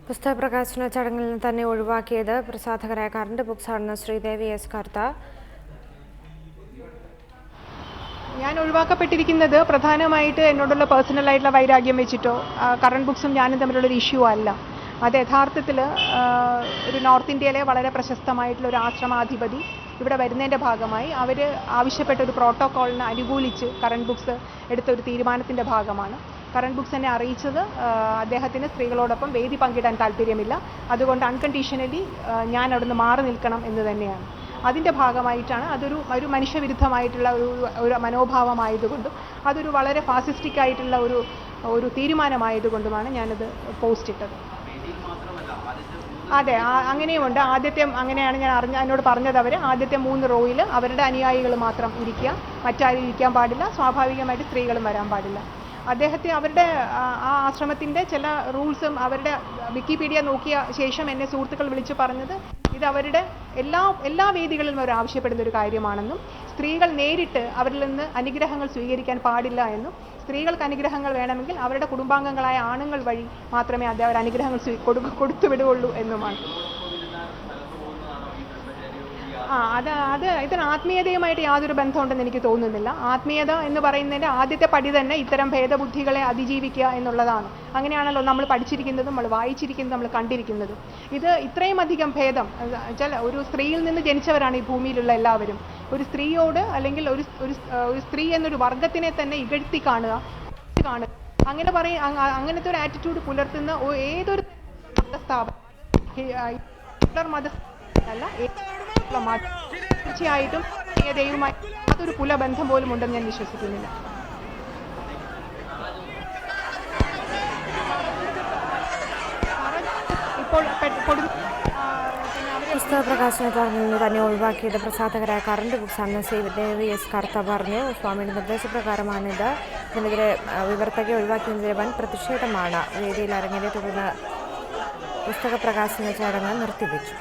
പുസ്തക പ്രകാശന ചടങ്ങിൽ നിന്ന് തന്നെ ഒഴിവാക്കിയത് പ്രസാധകരായ കറന്റ് ബുക്സ് ആണെന്ന് ശ്രീദേവി എസ് കർത്ത. ഞാൻ ഒഴിവാക്കപ്പെട്ടിരിക്കുന്നത് പ്രധാനമായിട്ട് എന്നോടുള്ള പേഴ്സണലായിട്ടുള്ള വൈരാഗ്യം വെച്ചിട്ടോ കറന്റ് ബുക്സും ഞാനും തമ്മിലുള്ളൊരു ഇഷ്യൂ അല്ല. അത് യഥാർത്ഥത്തിൽ ഒരു നോർത്ത് ഇന്ത്യയിലെ വളരെ പ്രശസ്തമായിട്ടുള്ള ഒരു ആശ്രമാധിപതി ഇവിടെ വരുന്നതിൻ്റെ ഭാഗമായി അവർ ആവശ്യപ്പെട്ട ഒരു പ്രോട്ടോക്കോളിനെ അനുകൂലിച്ച് കറന്റ് ബുക്സ് എടുത്ത ഒരു തീരുമാനത്തിൻ്റെ ഭാഗമാണ്. കറന്റ് ബുക്സ് എന്നെ അറിയിച്ചത് അദ്ദേഹത്തിന് സ്ത്രീകളോടൊപ്പം വേദി പങ്കിടാൻ താല്പര്യമില്ല, അതുകൊണ്ട് അൺകണ്ടീഷണലി ഞാൻ അവിടുന്ന് മാറി നിൽക്കണം എന്ന് തന്നെയാണ്. അതിൻ്റെ ഭാഗമായിട്ടാണ് ഒരു മനുഷ്യവിരുദ്ധമായിട്ടുള്ള ഒരു മനോഭാവമായതുകൊണ്ടും അതൊരു വളരെ ഫാസിസ്റ്റിക് ആയിട്ടുള്ള ഒരു തീരുമാനമായതുകൊണ്ടുമാണ് ഞാനത് പോസ്റ്റ് ഇട്ടത്. അതെ, അങ്ങനെയുമുണ്ട്. അങ്ങനെയാണ് ഞാൻ എന്നോട് പറഞ്ഞത്. ആദ്യത്തെ 3 റോയിൽ അവരുടെ അനുയായികൾ മാത്രം ഇരിക്കുക, മറ്റാരും ഇരിക്കാൻ പാടില്ല, സ്വാഭാവികമായിട്ട് സ്ത്രീകളും വരാൻ പാടില്ല. അവരുടെ ആ ആശ്രമത്തിൻ്റെ ചില റൂൾസും അവരുടെ വിക്കിപീഡിയ നോക്കിയ ശേഷം എന്നെ സുഹൃത്തുക്കൾ വിളിച്ചു പറഞ്ഞത് ഇത് അവരുടെ എല്ലാ വേദികളിലും അവർ ആവശ്യപ്പെടുന്ന ഒരു കാര്യമാണെന്നും സ്ത്രീകൾ നേരിട്ട് അവരിൽ നിന്ന് അനുഗ്രഹങ്ങൾ സ്വീകരിക്കാൻ പാടില്ല എന്നും സ്ത്രീകൾക്ക് അനുഗ്രഹങ്ങൾ വേണമെങ്കിൽ അവരുടെ കുടുംബാംഗങ്ങളായ ആണുങ്ങൾ വഴി മാത്രമേ അവർ അനുഗ്രഹങ്ങൾ കൊടുത്തുവിടുകയുള്ളൂ എന്നുമാണ്. ഇതിന് ആത്മീയതയുമായിട്ട് യാതൊരു ബന്ധമുണ്ടെന്ന് എനിക്ക് തോന്നുന്നില്ല. ആത്മീയത എന്ന് പറയുന്നതിൻ്റെ ആദ്യത്തെ പടി തന്നെ ഇത്തരം ഭേദബുദ്ധികളെ അതിജീവിക്കുക എന്നുള്ളതാണ്. അങ്ങനെയാണല്ലോ നമ്മൾ പഠിച്ചിരിക്കുന്നതും നമ്മൾ വായിച്ചിരിക്കുന്നതും നമ്മൾ കണ്ടിരിക്കുന്നതും. ഇത് ഇത്രയും അധികം ഭേദം ഒരു സ്ത്രീയിൽ നിന്ന് ജനിച്ചവരാണ് ഈ ഭൂമിയിലുള്ള എല്ലാവരും. ഒരു സ്ത്രീയോട് അല്ലെങ്കിൽ ഒരു സ്ത്രീ എന്നൊരു വർഗത്തിനെ തന്നെ ഇകഴ്ത്തി കാണുക, അങ്ങനത്തെ ഒരു ആറ്റിറ്റ്യൂഡ് പുലർത്തുന്ന ഏതൊരു മതസ്ഥാപനം അല്ല, തീർച്ചയായിട്ടും ദൈവമായി അതൊരു കുലബന്ധം പോലും ഉണ്ടെന്ന് ഞാൻ വിശ്വസിക്കുന്നില്ല. ഇപ്പോൾ പുസ്തക പ്രകാശന ചടങ്ങിൽ നിന്ന് തന്നെ ഒഴിവാക്കിയത് പ്രസാധകരായ കറന്റ് ബുക്സ് ആണെന്ന് ശ്രീദേവി എസ് കർത്ത പറഞ്ഞു. സ്വാമിയുടെ നിർദ്ദേശപ്രകാരമാണിത്. ഇതിനെതിരെ വിവർത്തകയെ ഒഴിവാക്കിയതിനെതിരെ വൻ പ്രതിഷേധമാണ് വേദിയിൽ അരങ്ങേറിയെ തുടർന്ന് പുസ്തക പ്രകാശന ചടങ്ങ് നിർത്തിവെച്ചു.